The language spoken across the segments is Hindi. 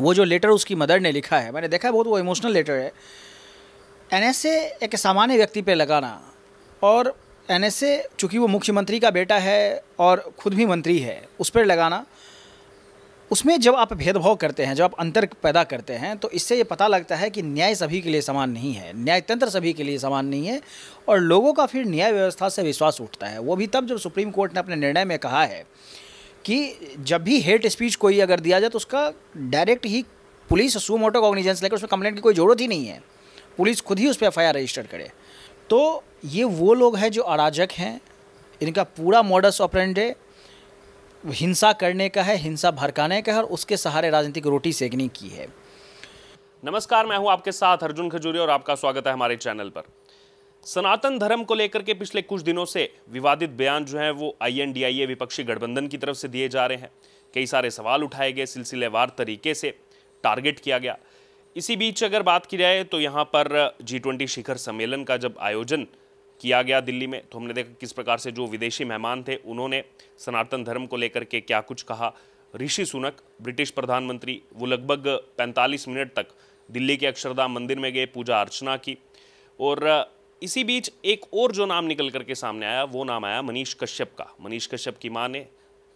वो जो लेटर उसकी मदर ने लिखा है, मैंने देखा है, बहुत वो इमोशनल लेटर है। एनएसए एक सामान्य व्यक्ति पे लगाना, और एनएसए चूँकि वो मुख्यमंत्री का बेटा है और खुद भी मंत्री है, उस पर लगाना, उसमें जब आप भेदभाव करते हैं, जब आप अंतर पैदा करते हैं, तो इससे ये पता लगता है कि न्याय सभी के लिए समान नहीं है, न्यायतंत्र सभी के लिए समान नहीं है, और लोगों का फिर न्याय व्यवस्था से विश्वास उठता है। वो भी तब जब सुप्रीम कोर्ट ने अपने निर्णय में कहा है कि जब भी हेट स्पीच कोई अगर दिया जाए तो उसका डायरेक्ट ही पुलिस सू मोटो कॉग्निजेंस लेकर उसमें कंप्लेंट की कोई ज़रूरत ही नहीं है, पुलिस खुद ही उस पर एफआईआर रजिस्टर करे। तो ये वो लोग हैं जो अराजक हैं, इनका पूरा मॉडस ऑपरेंडी हिंसा करने का है, हिंसा भड़काने का है, और उसके सहारे राजनीतिक रोटी सेकने की है। नमस्कार, मैं हूं आपके साथ अर्जुन खजूरिया और आपका स्वागत है हमारे चैनल पर। सनातन धर्म को लेकर के पिछले कुछ दिनों से विवादित बयान जो हैं वो आईएनडीआईए विपक्षी गठबंधन की तरफ से दिए जा रहे हैं। कई सारे सवाल उठाए गए, सिलसिलेवार तरीके से टारगेट किया गया। इसी बीच अगर बात की जाए तो यहाँ पर G20 शिखर सम्मेलन का जब आयोजन किया गया दिल्ली में, तो हमने देखा किस प्रकार से जो विदेशी मेहमान थे उन्होंने सनातन धर्म को लेकर के क्या कुछ कहा। ऋषि सुनक, ब्रिटिश प्रधानमंत्री, वो लगभग 45 मिनट तक दिल्ली के अक्षरधाम मंदिर में गए, पूजा अर्चना की। और इसी बीच एक और जो नाम निकल करके सामने आया, वो नाम आया मनीष कश्यप का। मनीष कश्यप की मां ने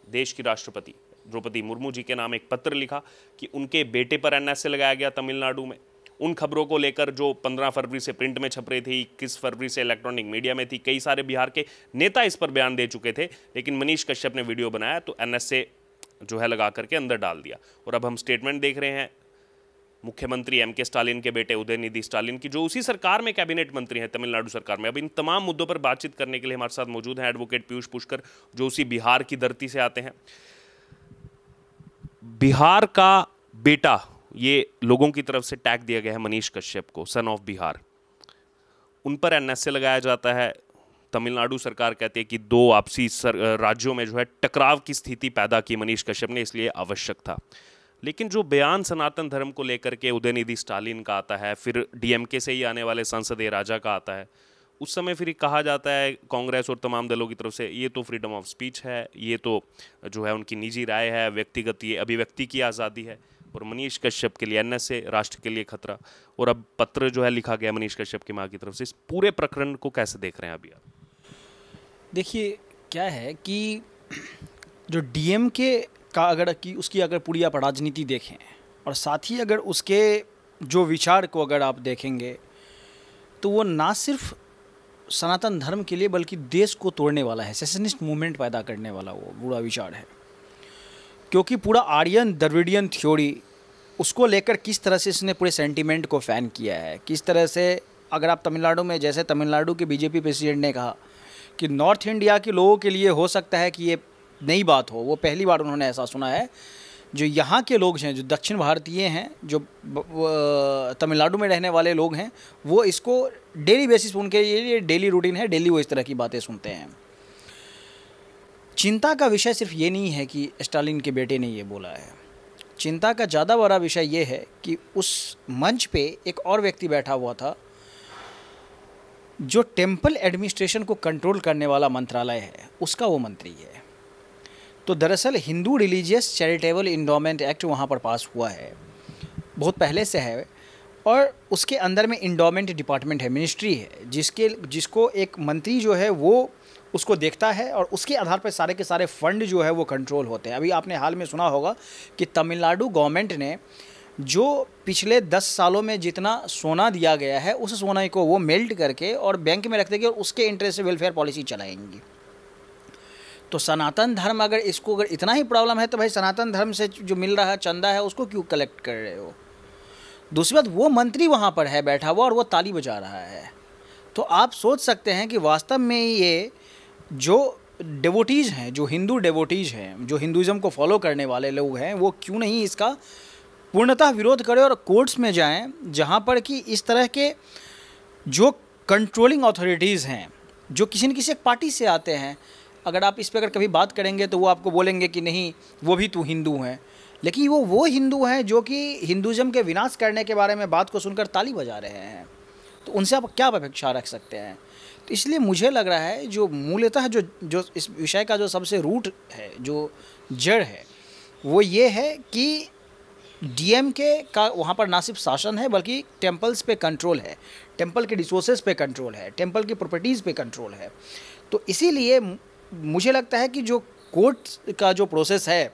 देश की राष्ट्रपति द्रौपदी मुर्मू जी के नाम एक पत्र लिखा कि उनके बेटे पर एनएसए लगाया गया तमिलनाडु में। उन खबरों को लेकर जो 15 फरवरी से प्रिंट में छप रही थी, 21 फरवरी से इलेक्ट्रॉनिक मीडिया में थी, कई सारे बिहार के नेता इस पर बयान दे चुके थे, लेकिन मनीष कश्यप ने वीडियो बनाया तो एनएसए जो है लगा करके अंदर डाल दिया। और अब हम स्टेटमेंट देख रहे हैं मुख्यमंत्री एमके स्टालिन के बेटे उदयनिधि स्टालिन की, जो उसी सरकार में कैबिनेट मंत्री हैं, तमिलनाडु सरकार में। अब इन तमाम मुद्दों पर बातचीत करने के लिए हमारे साथ मौजूद हैं एडवोकेट पीयूष पुष्कर, जो उसी बिहार की धरती से आते हैं। बिहार का बेटा, ये लोगों की तरफ से टैग दिया गया है मनीष कश्यप को, सन ऑफ बिहार। उन पर एनएसए लगाया जाता है। तमिलनाडु सरकार कहती है कि दो आपसी राज्यों में जो है टकराव की स्थिति पैदा की मनीष कश्यप ने, इसलिए आवश्यक था। लेकिन जो बयान सनातन धर्म को लेकर के उदयनिधि स्टालिन का आता है, फिर डीएमके से ही आने वाले संसदीय राजा का आता है, उस समय फिर कहा जाता है कांग्रेस और तमाम दलों की तरफ से, ये तो फ्रीडम ऑफ स्पीच है, ये तो जो है उनकी निजी राय है, व्यक्तिगत ये अभिव्यक्ति की आज़ादी है। और मनीष कश्यप के लिए एनएसए, राष्ट्र के लिए खतरा। और अब पत्र जो है लिखा गया मनीष कश्यप की मां की तरफ से। इस पूरे प्रकरण को कैसे देख रहे हैं अभी आप? देखिए क्या है कि जो डीएमके का उसकी अगर पूरी आप राजनीति देखें, और साथ ही अगर उसके जो विचार को अगर आप देखेंगे, तो वो ना सिर्फ सनातन धर्म के लिए बल्कि देश को तोड़ने वाला है, सेसेनिस्ट मूवमेंट पैदा करने वाला वो बुरा विचार है। क्योंकि पूरा आर्यन द्रविडियन थ्योरी, उसको लेकर किस तरह से इसने पूरे सेंटीमेंट को फ़ैन किया है, किस तरह से अगर आप तमिलनाडु में, जैसे तमिलनाडु के बीजेपी प्रेसिडेंट ने कहा कि नॉर्थ इंडिया के लोगों के लिए हो सकता है कि ये नई बात हो, वो पहली बार उन्होंने ऐसा सुना है। जो यहाँ के लोग हैं, जो दक्षिण भारतीय हैं, जो तमिलनाडु में रहने वाले लोग हैं, वो इसको डेली बेसिस पर, उनके ये डेली रूटीन है, डेली वो इस तरह की बातें सुनते हैं। चिंता का विषय सिर्फ ये नहीं है कि स्टालिन के बेटे ने ये बोला है। चिंता का ज़्यादा बड़ा विषय ये है कि उस मंच पे एक और व्यक्ति बैठा हुआ था जो टेम्पल एडमिनिस्ट्रेशन को कंट्रोल करने वाला मंत्रालय है, उसका वो मंत्री है। तो दरअसल Hindu religious charitable endowment act वहाँ पर पास हुआ है, बहुत पहले से है, और उसके अंदर में इंडोमेंट डिपार्टमेंट है, मिनिस्ट्री है, जिसको एक मंत्री जो है वो उसको देखता है, और उसके आधार पर सारे के सारे फंड जो है वो कंट्रोल होते हैं। अभी आपने हाल में सुना होगा कि तमिलनाडु गवर्नमेंट ने जो पिछले 10 सालों में जितना सोना दिया गया है, उस सोना को वो मेल्ट करके और बैंक में रख देंगे, और उसके इंटरेस्ट से वेलफेयर पॉलिसी चलाएंगी। तो सनातन धर्म अगर इतना ही प्रॉब्लम है, तो भाई सनातन धर्म से जो मिल रहा है चंदा है, उसको क्यों कलेक्ट कर रहे हो? दूसरी बात, वो मंत्री वहाँ पर है बैठा हुआ और वो ताली बजा रहा है। तो आप सोच सकते हैं कि वास्तव में ये जो डेवोटीज़ हैं, जो हिंदू डेवोटीज़ हैं, जो हिंदुज़म को फॉलो करने वाले लोग हैं, वो क्यों नहीं इसका पूर्णतः विरोध करें और कोर्ट्स में जाएं, जहां पर कि इस तरह के जो कंट्रोलिंग अथॉरिटीज़ हैं, जो किसी न किसी एक पार्टी से आते हैं, अगर आप इस पर अगर कभी बात करेंगे तो वो आपको बोलेंगे कि नहीं, वो भी तो हिंदू हैं। लेकिन वो हिंदू हैं जो कि हिंदुज़म के विनाश करने के बारे में बात को सुनकर ताली बजा रहे हैं। तो उनसे आप क्या अपेक्षा रख सकते हैं? तो इसलिए मुझे लग रहा है जो मूलतः जो इस विषय का जो सबसे रूट है, जो जड़ है, वो ये है कि डीएमके का वहाँ पर ना सिर्फ शासन है बल्कि टेम्पल्स पे कंट्रोल है, टेम्पल के रिसोर्सेज पे कंट्रोल है, टेम्पल की प्रॉपर्टीज़ पे कंट्रोल है। तो इसीलिए मुझे लगता है कि जो कोर्ट का जो प्रोसेस है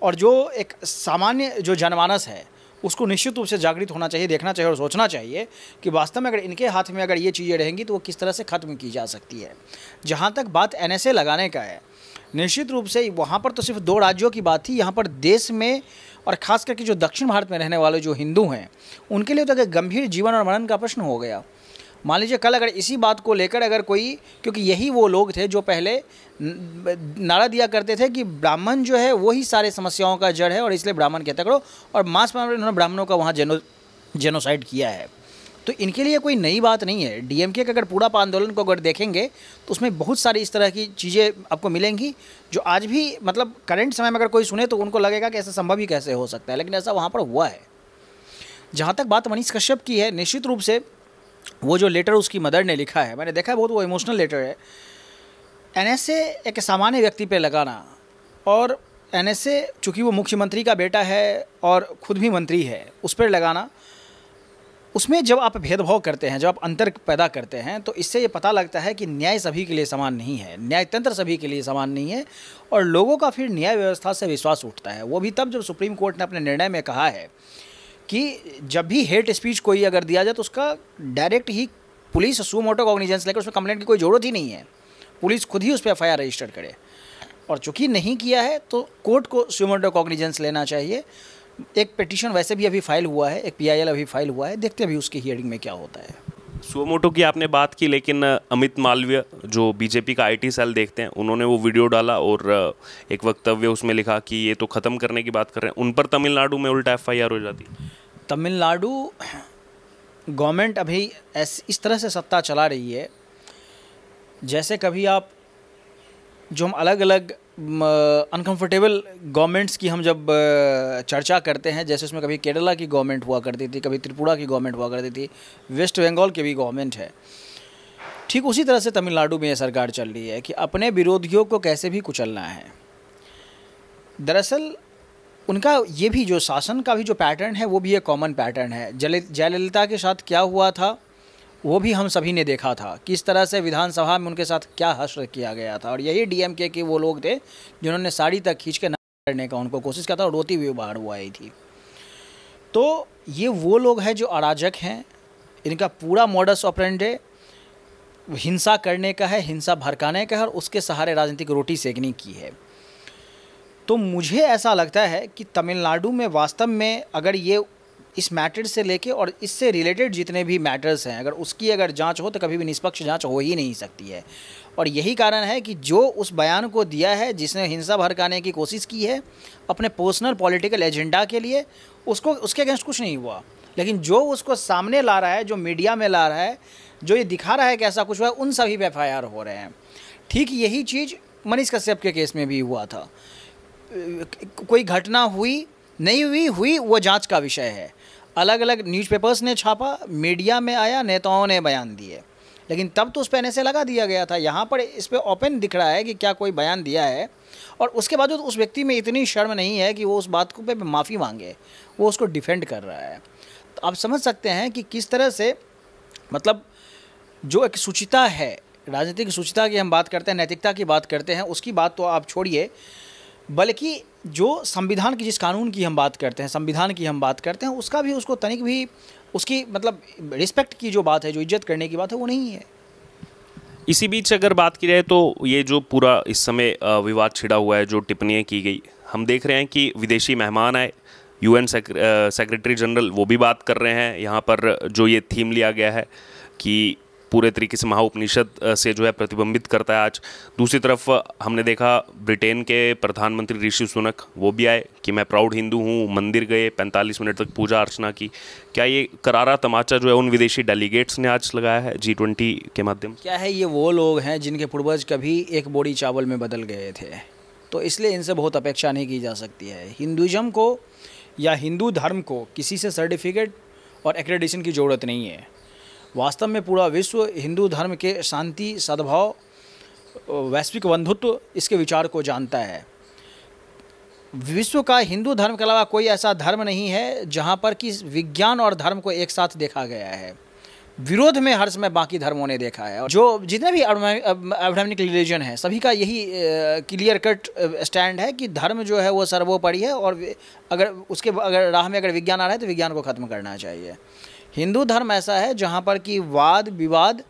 और जो एक सामान्य जो जनमानस है उसको निश्चित रूप से जागृत होना चाहिए, देखना चाहिए और सोचना चाहिए कि वास्तव में अगर इनके हाथ में अगर ये चीज़ें रहेंगी तो वो किस तरह से ख़त्म की जा सकती है। जहाँ तक बात एनएसए लगाने का है, निश्चित रूप से वहाँ पर तो सिर्फ 2 राज्यों की बात थी, यहाँ पर देश में और ख़ास करके जो दक्षिण भारत में रहने वाले जो हिंदू हैं उनके लिए तो एक गंभीर जीवन और मरण का प्रश्न हो गया। मान लीजिए कल अगर इसी बात को लेकर अगर कोई, क्योंकि यही वो लोग थे जो पहले नारा दिया करते थे कि ब्राह्मण जो है वही सारे समस्याओं का जड़ है और इसलिए ब्राह्मण के तकड़ो, और मास में उन्होंने ब्राह्मणों का वहाँ जेनोसाइड किया है। तो इनके लिए कोई नई बात नहीं है। डीएमके का अगर पूरा आंदोलन को अगर देखेंगे तो उसमें बहुत सारी इस तरह की चीज़ें आपको मिलेंगी जो आज भी मतलब करंट समय में अगर कोई सुने तो उनको लगेगा कि ऐसा संभव ही कैसे हो सकता है, लेकिन ऐसा वहाँ पर हुआ है। जहाँ तक बात मनीष कश्यप की है, निश्चित रूप से वो जो लेटर उसकी मदर ने लिखा है, मैंने देखा है, बहुत वो इमोशनल लेटर है। एनएसए एक सामान्य व्यक्ति पे लगाना, और एनएसए चूँकि वो मुख्यमंत्री का बेटा है और ख़ुद भी मंत्री है, उस पर लगाना, उसमें जब आप भेदभाव करते हैं, जब आप अंतर पैदा करते हैं तो इससे ये पता लगता है कि न्याय सभी के लिए समान नहीं है, न्यायतंत्र सभी के लिए समान नहीं है, और लोगों का फिर न्याय व्यवस्था से विश्वास उठता है। वो भी तब जब सुप्रीम कोर्ट ने अपने निर्णय में कहा है कि जब भी हेट स्पीच कोई अगर दिया जाए तो उसका डायरेक्ट ही पुलिस सुओ मोटो कॉग्निजेंस लेकर उसमें कंप्लेंट की कोई ज़रूरत ही नहीं है, पुलिस खुद ही उस पर एफआईआर रजिस्टर करे। और चूँकि नहीं किया है तो कोर्ट को सुओ मोटो कॉग्निजेंस लेना चाहिए। एक पिटीशन वैसे भी अभी फाइल हुआ है, एक पीआईएल अभी फाइल हुआ है, देखते हैं अभी उसकी हियरिंग में क्या होता है। सुओ मोटो की आपने बात की, लेकिन अमित मालवीय जो बीजेपी का आईटी सेल देखते हैं, उन्होंने वो वीडियो डाला और एक वक्तव्य उसमें लिखा कि ये तो ख़त्म करने की बात कर रहे हैं। उन पर तमिलनाडु में उल्टा एफआईआर हो जाती। तमिलनाडु गवर्नमेंट अभी इस तरह से सत्ता चला रही है जैसे कभी आप जो हम अलग अलग अनकंफर्टेबल गवर्नमेंट्स की हम जब चर्चा करते हैं, जैसे उसमें कभी केरला की गवर्नमेंट हुआ करती थी, कभी त्रिपुरा की गवर्नमेंट हुआ करती थी, वेस्ट बंगाल की भी गवर्नमेंट है, ठीक उसी तरह से तमिलनाडु में ये सरकार चल रही है कि अपने विरोधियों को कैसे भी कुचलना है। दरअसल उनका ये भी जो शासन का भी जो पैटर्न है वो भी एक कॉमन पैटर्न है। जयललिता के साथ क्या हुआ था वो भी हम सभी ने देखा था, किस तरह से विधानसभा में उनके साथ क्या हश्र किया गया था, और यही डीएमके के वो लोग थे जिन्होंने साड़ी तक खींच के नंगा करने का उनको कोशिश किया था और रोती हुई बाहर हुआ आई थी। तो ये वो लोग हैं जो अराजक हैं, इनका पूरा मॉडस ऑपरेंडी हिंसा करने का है, हिंसा भड़काने का है, और उसके सहारे राजनीतिक रोटी सेकने की है। तो मुझे ऐसा लगता है कि तमिलनाडु में वास्तव में अगर ये इस मैटर से लेके और इससे रिलेटेड जितने भी मैटर्स हैं, अगर उसकी अगर जांच हो तो कभी भी निष्पक्ष जांच हो ही नहीं सकती है। और यही कारण है कि जो उस बयान को दिया है, जिसने हिंसा भड़काने की कोशिश की है अपने पर्सनल पॉलिटिकल एजेंडा के लिए, उसको उसके अगेंस्ट कुछ नहीं हुआ, लेकिन जो उसको सामने ला रहा है, जो मीडिया में ला रहा है, जो ये दिखा रहा है कि ऐसा कुछ हुआ है, उन सभी पे एफआईआर हो रहे हैं। ठीक यही चीज़ मनीष कश्यप के केस में भी हुआ था। कोई घटना हुई नहीं हुई वो जांच का विषय है। अलग अलग न्यूज़पेपर्स ने छापा, मीडिया में आया, नेताओं ने बयान दिए, लेकिन तब तो उस पर एनएसए लगा दिया गया था। यहाँ पर इस पर ओपन दिख रहा है कि क्या कोई बयान दिया है, और उसके बाद उस व्यक्ति में इतनी शर्म नहीं है कि वो उस बात को पे माफ़ी मांगे, वो उसको डिफेंड कर रहा है। तो आप समझ सकते हैं कि किस तरह से मतलब जो एक शुचिता है, राजनीतिक शुचिता की हम बात करते हैं, नैतिकता की बात करते हैं, उसकी बात तो आप छोड़िए, बल्कि जो संविधान की, जिस कानून की हम बात करते हैं, संविधान की हम बात करते हैं, उसका भी उसको तनिक भी उसकी मतलब रिस्पेक्ट की जो बात है, जो इज्जत करने की बात है, वो नहीं है। इसी बीच अगर बात की जाए तो ये जो पूरा इस समय विवाद छिड़ा हुआ है, जो टिप्पणियाँ की गई, हम देख रहे हैं कि विदेशी मेहमान आए, यूएन सेक्रेटरी जनरल वो भी बात कर रहे हैं। यहाँ पर जो ये थीम लिया गया है कि पूरे तरीके से महाउपनिषद से जो है प्रतिबिंबित करता है आज। दूसरी तरफ हमने देखा ब्रिटेन के प्रधानमंत्री ऋषि सुनक वो भी आए कि मैं प्राउड हिंदू हूँ, मंदिर गए, 45 मिनट तक पूजा अर्चना की। क्या ये करारा तमाचा जो है उन विदेशी डेलीगेट्स ने आज लगाया है G20 के माध्यम से? क्या है, ये वो लोग हैं जिनके पूर्वज कभी एक बोरी चावल में बदल गए थे, तो इसलिए इनसे बहुत अपेक्षा नहीं की जा सकती है। हिंदुज़म को या हिंदू धर्म को किसी से सर्टिफिकेट और एक्रेडिटेशन की ज़रूरत नहीं है। वास्तव में पूरा विश्व हिंदू धर्म के शांति, सद्भाव, वैश्विक बंधुत्व, इसके विचार को जानता है। विश्व का हिंदू धर्म के अलावा कोई ऐसा धर्म नहीं है जहाँ पर कि विज्ञान और धर्म को एक साथ देखा गया है। विरोध में हर समय बाकी धर्मों ने देखा है। और जो जितने भी एब्राह्मनिक रिलीजन है सभी का यही क्लियर कट स्टैंड है कि धर्म जो है वो सर्वोपरि है, और अगर राह में अगर विज्ञान आ रहा है तो विज्ञान को ख़त्म करना चाहिए। हिंदू धर्म ऐसा है जहाँ पर कि वाद विवाद,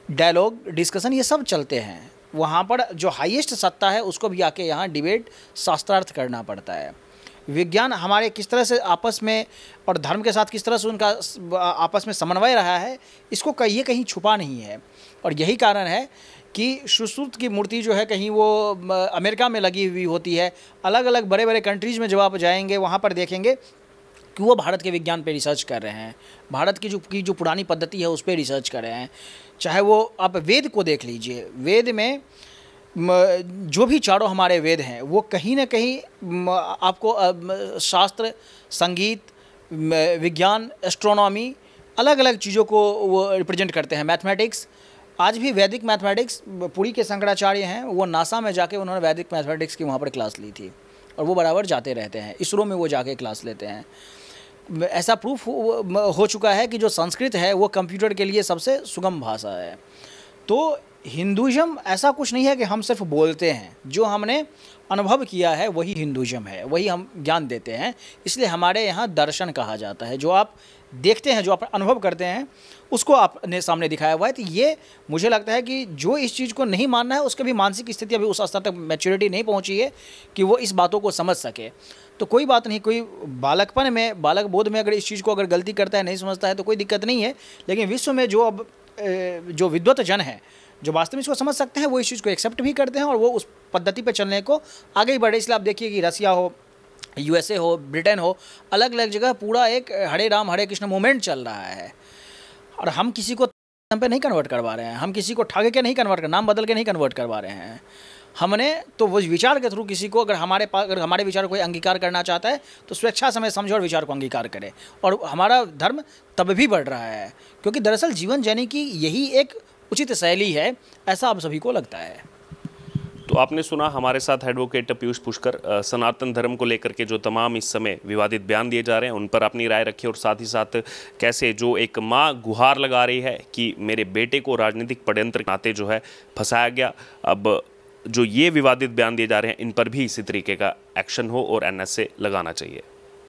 डायलॉग, डिस्कशन ये सब चलते हैं। वहाँ पर जो हाईएस्ट सत्ता है उसको भी आके यहाँ डिबेट शास्त्रार्थ करना पड़ता है। विज्ञान हमारे किस तरह से आपस में और धर्म के साथ किस तरह से उनका आपस में समन्वय रहा है, इसको कहीं छुपा नहीं है। और यही कारण है कि सुश्रुत की मूर्ति जो है कहीं वो अमेरिका में लगी हुई होती है। अलग अलग बड़े बड़े कंट्रीज़ में जब आप जाएंगे वहाँ पर देखेंगे कि वो भारत के विज्ञान पे रिसर्च कर रहे हैं, भारत की जो पुरानी पद्धति है उस पर रिसर्च कर रहे हैं। चाहे वो आप वेद को देख लीजिए, वेद में जो भी चारों हमारे वेद हैं वो कहीं ना कहीं आपको शास्त्र, संगीत, विज्ञान, एस्ट्रोनॉमी, अलग अलग चीज़ों को वो रिप्रेजेंट करते हैं। मैथमेटिक्स, आज भी वैदिक मैथमेटिक्स, पुरी के शंकराचार्य हैं वो नासा में जाके उन्होंने वैदिक मैथमेटिक्स की वहाँ पर क्लास ली थी और वो बराबर जाते रहते हैं। इसरो में वो जाके क्लास लेते हैं। ऐसा प्रूफ हो चुका है कि जो संस्कृत है वो कंप्यूटर के लिए सबसे सुगम भाषा है। तो हिंदुज़म ऐसा कुछ नहीं है कि हम सिर्फ बोलते हैं, जो हमने अनुभव किया है वही हिंदुज़म है, वही हम ज्ञान देते हैं। इसलिए हमारे यहाँ दर्शन कहा जाता है। जो आप देखते हैं, जो आप अनुभव करते हैं, उसको आपने सामने दिखाया हुआ है। तो ये मुझे लगता है कि जो इस चीज़ को नहीं मानना है उसकी भी मानसिक स्थिति अभी उस स्तर तक मैच्योरिटी नहीं पहुँची है कि वो इस बातों को समझ सके। तो कोई बात नहीं, कोई बालकपन में, बालक बोध में अगर इस चीज़ को अगर गलती करता है, नहीं समझता है तो कोई दिक्कत नहीं है। लेकिन विश्व में जो विद्वत जन है, जो वास्तव में इसको समझ सकते हैं, वो इस चीज़ को एक्सेप्ट भी करते हैं और वो उस पद्धति पर चलने को आगे ही बढ़े। इसलिए आप देखिए कि रसिया हो, यूएसए हो, ब्रिटेन हो, अलग अलग जगह पूरा एक हरे राम हरे कृष्ण मूवमेंट चल रहा है। और हम किसी को नाम पे नहीं कन्वर्ट करवा रहे हैं, हम किसी को ठग के नहीं कन्वर्ट कर, नाम बदल के नहीं कन्वर्ट करवा रहे हैं। हमने तो वो विचार के थ्रू किसी को, अगर हमारे विचार को कोई अंगीकार करना चाहता है तो स्वेच्छा समय समझे और विचार को अंगीकार करे। और हमारा धर्म तब भी बढ़ रहा है क्योंकि दरअसल जीवन जीने की यही एक उचित शैली है, ऐसा आप सभी को लगता है। तो आपने सुना हमारे साथ एडवोकेट पीयूष पुष्कर, सनातन धर्म को लेकर के जो तमाम इस समय विवादित बयान दिए जा रहे हैं उन पर अपनी राय रखी, और साथ ही साथ कैसे जो एक माँ गुहार लगा रही है कि मेरे बेटे को राजनीतिक षड्यंत्र के नाते जो है फंसाया गया। अब जो ये विवादित बयान दिए जा रहे हैं इन पर भी इसी तरीके का एक्शन हो और एनएसए लगाना चाहिए।